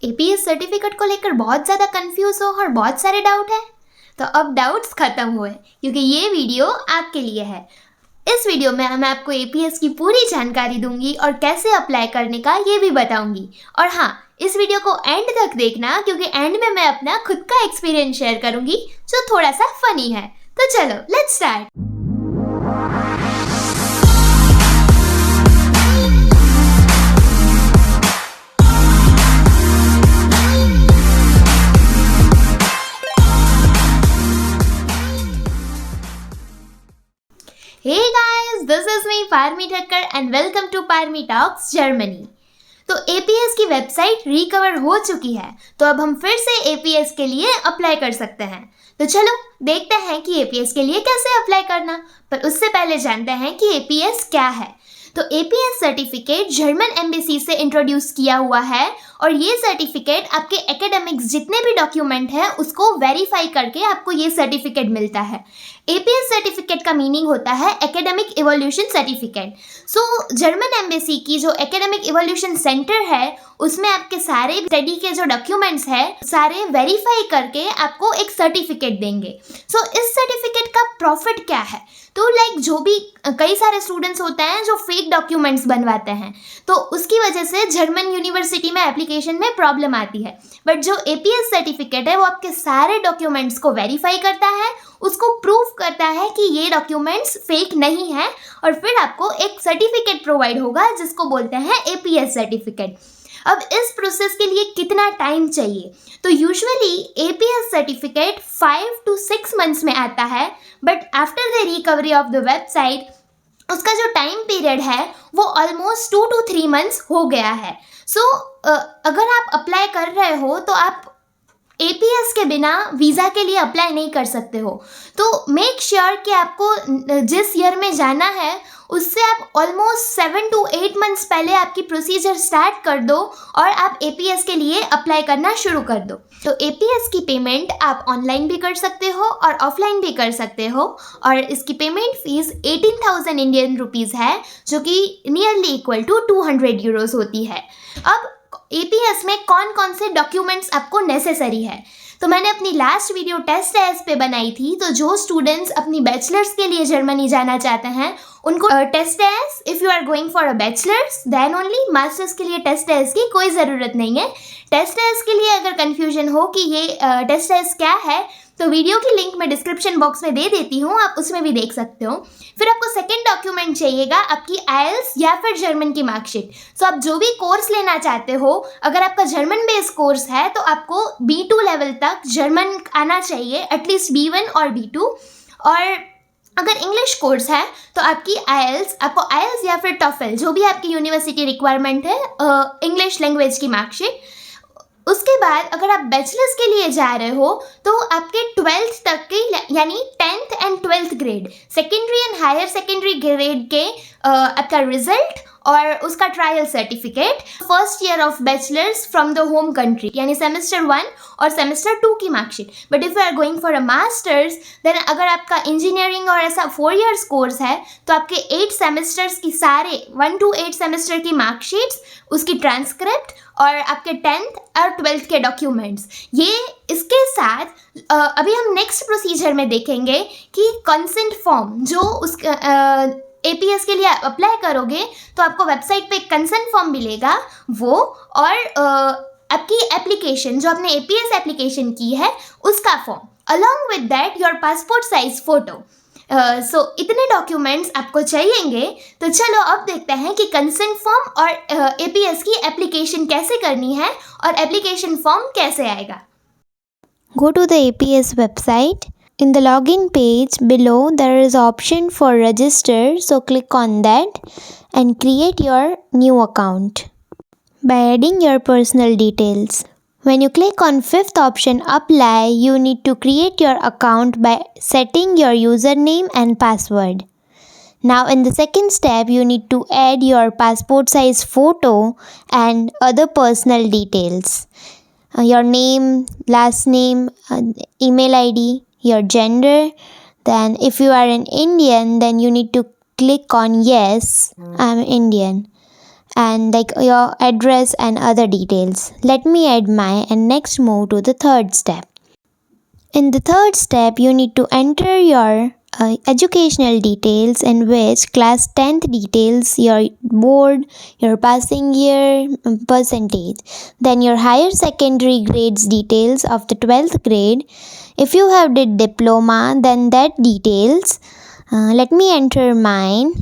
APS certificate को लेकर बहुत ज़्यादा कंफ्यूज हो और बहुत सारे डाउट है, तो अब डाउट्स खत्म हुए क्योंकि ये वीडियो आपके लिए है। इस वीडियो में मैं आपको एपीएस की पूरी जानकारी दूंगी और कैसे अप्लाई करने का ये भी बताऊंगी। और हाँ, इस वीडियो को एंड तक देखना क्योंकि एंड में मैं अपना खुद का एक्सपीरियंस शेयर करूंगी जो थोड़ा सा फनी है। तो चलो let's start. Hey guys, this is me Parmi Thakkar and welcome to Parmi talks Germany. तो एपीएस की वेबसाइट रिकवर हो चुकी है, तो अब हम फिर से एपीएस के लिए अप्लाई कर सकते हैं। तो चलो देखते हैं कि एपीएस के लिए कैसे अप्लाई करना, पर उससे पहले जानते हैं कि एपीएस क्या है। तो एपीएस सर्टिफिकेट जर्मन एम्बेसी से इंट्रोड्यूस किया हुआ है और ये सर्टिफिकेट आपके एकेडमिक्स जितने भी डॉक्यूमेंट हैं उसको वेरीफाई करके आपको ये सर्टिफिकेट मिलता है। एपीएस सर्टिफिकेट का मीनिंग होता है एकेडमिक इवोल्यूशन सर्टिफिकेट। सो जर्मन एम्बेसी की जो एकेडमिक इवोल्यूशन सेंटर है उसमें आपके सारे स्टडी के जो डॉक्यूमेंट्स हैं सारे वेरीफाई करके आपको एक सर्टिफिकेट देंगे। सो इस सर्टिफिकेट का प्रॉफिट क्या है? तो जो भी कई सारे स्टूडेंट्स होते हैं जो फेक डॉक्यूमेंट्स बनवाते हैं, तो उसकी वजह से जर्मन यूनिवर्सिटी में एप्लीकेशन में प्रॉब्लम आती है। बट जो एपीएस सर्टिफिकेट है वो आपके सारे डॉक्यूमेंट्स को वेरीफाई करता है, उसको प्रूव करता है कि ये डॉक्यूमेंट्स फेक नहीं है और फिर आपको एक सर्टिफिकेट प्रोवाइड होगा जिसको बोलते हैं एपीएस सर्टिफिकेट। अब इस प्रोसेस के लिए कितना टाइम चाहिए? तो usually APS certificate 5 to 6 months में आता है, but after the recovery of the website उसका जो टाइम पीरियड है वो ऑलमोस्ट 2 to 3 मंथ्स हो गया है। सो अगर आप अप्लाई कर रहे हो तो आप एपीएस के बिना वीज़ा के लिए अप्लाई नहीं कर सकते हो। तो मेक श्योर कि आपको जिस ईयर में जाना है उससे आप ऑलमोस्ट 7 to 8 मंथ्स पहले आपकी प्रोसीजर स्टार्ट कर दो और आप एपीएस के लिए अप्लाई करना शुरू कर दो। तो एपीएस की पेमेंट आप ऑनलाइन भी कर सकते हो और ऑफलाइन भी कर सकते हो और इसकी पेमेंट फीस 18,000 इंडियन रुपीज़ है, जो कि नियरली इक्वल टू 200 यूरोज़ होती है। अब एपीएस में कौन कौन से डॉक्यूमेंट्स आपको नेसेसरी है, तो मैंने अपनी लास्ट वीडियो टेस्ट एस पे बनाई थी। तो जो स्टूडेंट्स अपनी बैचलर्स के लिए जर्मनी जाना चाहते हैं उनको TestAS, if you are going for a bachelors then only, masters के लिए टेस्ट एस की कोई ज़रूरत नहीं है। टेस्ट एस के लिए अगर कन्फ्यूजन हो कि ये टेस्ट एस क्या है तो वीडियो की लिंक मैं डिस्क्रिप्शन बॉक्स में दे देती हूँ, आप उसमें भी देख सकते हो। फिर आपको सेकंड डॉक्यूमेंट चाहिएगा आपकी आईएलटीएस या फिर जर्मन की मार्कशीट। सो आप जो भी कोर्स लेना चाहते हो, अगर आपका जर्मन बेस्ड कोर्स है तो आपको B2 लेवल तक जर्मन आना चाहिए, एटलीस्ट B1 और B2। और अगर इंग्लिश कोर्स है तो आपकी आपको आईएलटीएस या फिर टॉफल, जो भी आपकी यूनिवर्सिटी रिक्वायरमेंट है, इंग्लिश लैंग्वेज की मार्कशीट। उसके बाद अगर आप बैचलर्स के लिए जा रहे हो तो आपके 12th तक के यानी 10th and 12th grade, secondary and higher secondary grade के आपका रिजल्ट और उसका trial certificate, first year of bachelors from the home country यानी सेमेस्टर 1 और सेमेस्टर 2 की marksheet. But if you are going for a masters then अगर आपका engineering और ऐसा 4 years कोर्स है तो आपके 8 सेमेस्टर्स की सारे 1 to 8 सेमेस्टर की मार्कशीट्स, उसकी ट्रांसक्रिप्ट और आपके 10th और 12th के डॉक्यूमेंट्स, ये इसके साथ अभी हम नेक्स्ट प्रोसीजर में देखेंगे कि कंसेंट फॉर्म जो उस एपीएस के लिए अप्लाई करोगे तो आपको वेबसाइट पे एक कंसेंट फॉर्म मिलेगा वो, और आपकी एप्लीकेशन जो आपने एपीएस एप्लीकेशन की है उसका form, along with that your passport size photo. So इतने डॉक्यूमेंट्स आपको चाहिएंगे। तो चलो अब देखते हैं कि कंसेंट फॉर्म और एपीएस की एप्लीकेशन कैसे करनी है और एप्लीकेशन फॉर्म कैसे आएगा। Go to the APS website. In the login page below there is option for register, so click on that and create your new account by adding your personal details. When you click on fifth option apply, you need to create your account by setting your username and password. Now in the second step you need to add your passport size photo and other personal details. Your name, last name, email ID, your gender. Then if you are an Indian then you need to click on yes, I'm Indian. and like your address and other details. Let me add my and next move to the third step. In the third step, you need to enter your educational details, in which class 10th details, your board, your passing year, percentage. Then your higher secondary grades details of the 12th grade. If you have did diploma, then that details. Let me enter mine.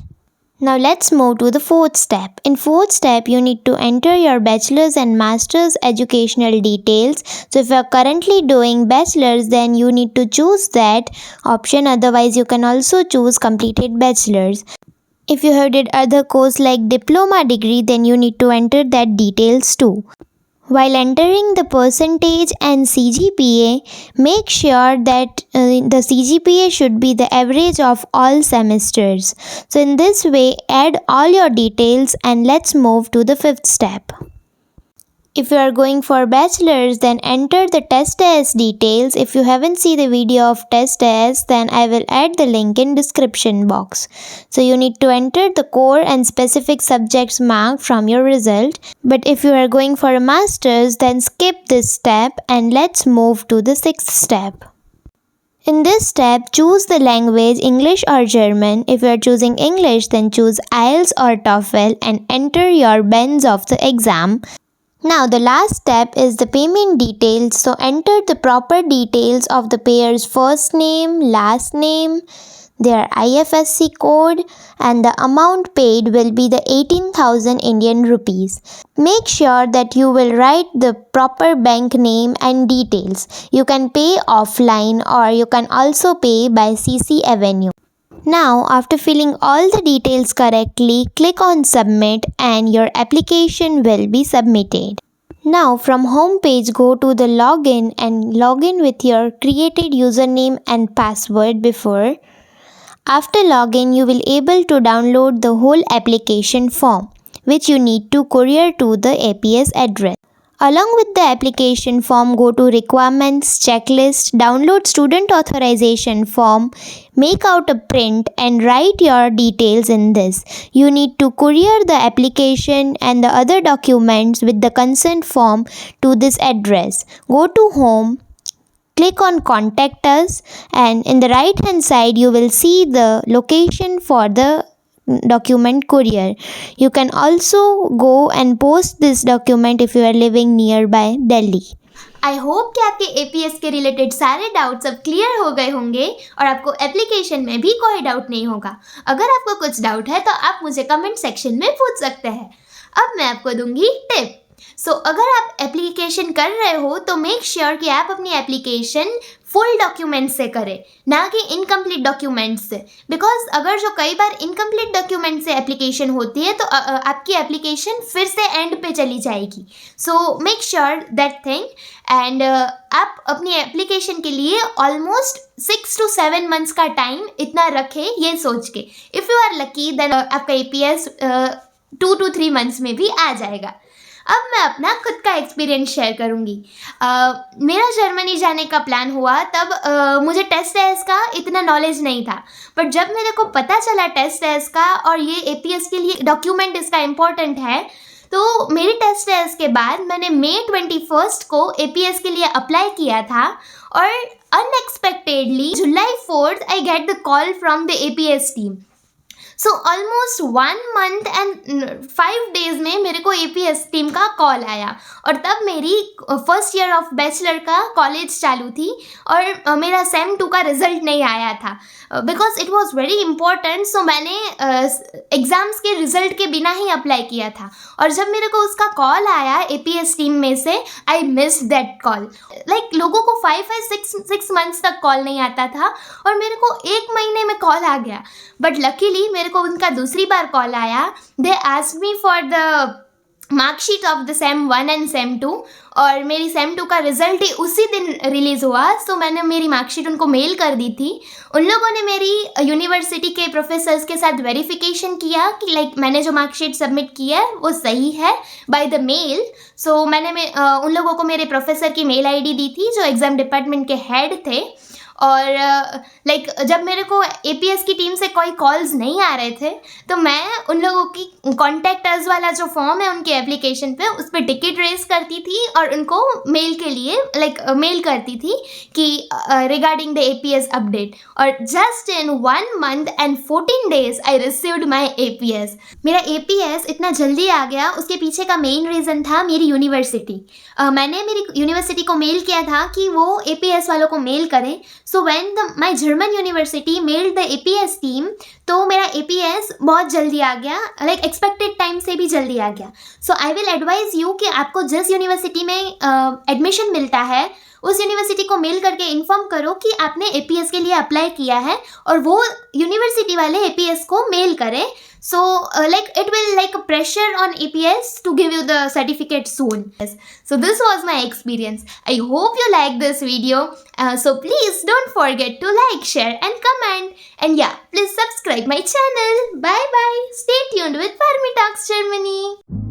Now let's move to the fourth step. In fourth step, you need to enter your bachelor's and master's educational details. So if you are currently doing bachelor's, then you need to choose that option. Otherwise, you can also choose completed bachelor's. If you have did other course like diploma degree, then you need to enter that details too. While entering the percentage and CGPA, make sure that the CGPA should be the average of all semesters. So in this way, add all your details and let's move to the fifth step. If you are going for bachelor's, then enter the test as details. If you haven't seen the video of test as, then I will add the link in description box. So you need to enter the core and specific subjects mark from your result. But if you are going for a master's, then skip this step and let's move to the sixth step. In this step, choose the language English or German. If you are choosing English, then choose IELTS or TOEFL and enter your bands of the exam. Now the last step is the payment details. So enter the proper details of the payer's first name, last name, their IFSC code, and the amount paid will be the 18,000 Indian rupees. Make sure that you will write the proper bank name and details. You can pay offline or you can also pay by CC Avenue. Now, after filling all the details correctly, click on submit and your application will be submitted. Now, from home page, go to the login and log in with your created username and password before. After login, you will able to download the whole application form, which you need to courier to the APS address. Along with the application form, go to requirements, checklist, download student authorization form, make out a print and write your details in this. You need to courier the application and the other documents with the consent form to this address. Go to home, click on contact us, and in the right hand side you will see the location for the document courier. You can also go and post this document if you are living nearby Delhi. I hope कि आपके APS के related सारे doubts अब clear हो गए होंगे और आपको एप्लीकेशन में भी कोई डाउट नहीं होगा. अगर आपको कुछ डाउट है तो आप मुझे कमेंट सेक्शन में पूछ सकते हैं. अब मैं आपको दूंगी टिप. अगर आप एप्लीकेशन कर रहे हो तो मेक श्योर कि आप अपनी एप्लीकेशन फुल डॉक्यूमेंट से करें, ना कि इनकम्प्लीट डॉक्यूमेंट से. बिकॉज अगर जो कई बार इनकम्प्लीट डॉक्यूमेंट से एप्लीकेशन होती है तो आपकी एप्लीकेशन फिर से एंड पे चली जाएगी. So make sure that thing. And आप अपनी एप्लीकेशन के लिए ऑलमोस्ट 6 to 7 मंथ्स का टाइम इतना रखें, ये सोच के. If you are lucky then आपका APS 2 to 3 मंथ्स में भी आ जाएगा. अब मैं अपना खुद का एक्सपीरियंस शेयर करूँगी. मेरा जर्मनी जाने का प्लान हुआ तब मुझे टेस्ट एस का इतना नॉलेज नहीं था. बट जब मेरे को पता चला टेस्ट एस का और ये APS के लिए डॉक्यूमेंट इसका इम्पोर्टेंट है, तो मेरी टेस्ट एस के बाद मैंने May 21 को APS के लिए अप्लाई किया था और unexpectedly July 4 I get the call from the APS team. So almost 1 month and 5 days में मेरे को APS टीम का कॉल आया और तब मेरी फर्स्ट ईयर ऑफ बैचलर का कॉलेज चालू थी और मेरा सेम 2 का रिज़ल्ट नहीं आया था. Because it was very important. So मैंने एग्ज़ाम्स के रिज़ल्ट के बिना ही अप्लाई किया था और जब मेरे को उसका कॉल आया APS टीम में से, I miss that call. Like लोगों को 5 months तक कॉल नहीं आता था और मेरे को 1 महीने में कॉल आ गया. बट लकीली मेरे को उनका दूसरी बार कॉल आया. They asked me for the marksheet of the same 1 and same 2 और मेरी सेम 2 का रिज़ल्ट ही उसी दिन रिलीज़ हुआ. सो मैंने मेरी मार्कशीट उनको मेल कर दी थी. उन लोगों ने मेरी यूनिवर्सिटी के प्रोफेसर्स के साथ वेरिफिकेशन किया कि लाइक मैंने जो मार्कशीट सबमिट की है वो सही है बाय द मेल. सो मैंने उन लोगों को मेरे प्रोफेसर की मेल ID दी थी जो एग्ज़ाम डिपार्टमेंट के हेड थे और लाइक जब मेरे को एपीएस की टीम से कोई कॉल्स नहीं आ रहे थे तो मैं उन लोगों की कॉन्टैक्ट अस वाला जो फॉर्म है उनके एप्लीकेशन पे उस पर टिकट रेस करती थी और उनको मेल के लिए मेल करती थी कि रिगार्डिंग द एपीएस अपडेट, और just in 1 month and 14 days I received my APS. मेरा एपीएस इतना जल्दी आ गया, उसके पीछे का मेन रीज़न था मेरी यूनिवर्सिटी। मैंने मेरी यूनिवर्सिटी को मेल किया था कि वो एपीएस वालों को मेल करें। So when my German university meld the APS team, तो मेरा एपीएस बहुत जल्दी आ गया, लाइक एक्सपेक्टेड टाइम से भी जल्दी आ गया। सो आई विल एडवाइज यू कि आपको जिस यूनिवर्सिटी में एडमिशन मिलता है उस यूनिवर्सिटी को मेल करके इन्फॉर्म करो कि आपने एपीएस के लिए अप्लाई किया है और वो यूनिवर्सिटी वाले एपीएस को मेल करें। So it will like a pressure on EPS to give you the certificate soon. Yes. So this was my experience. I hope you like this video. So please don't forget to like, share and comment. And yeah, please subscribe my channel. Bye bye. Stay tuned with Parmi Talks Germany.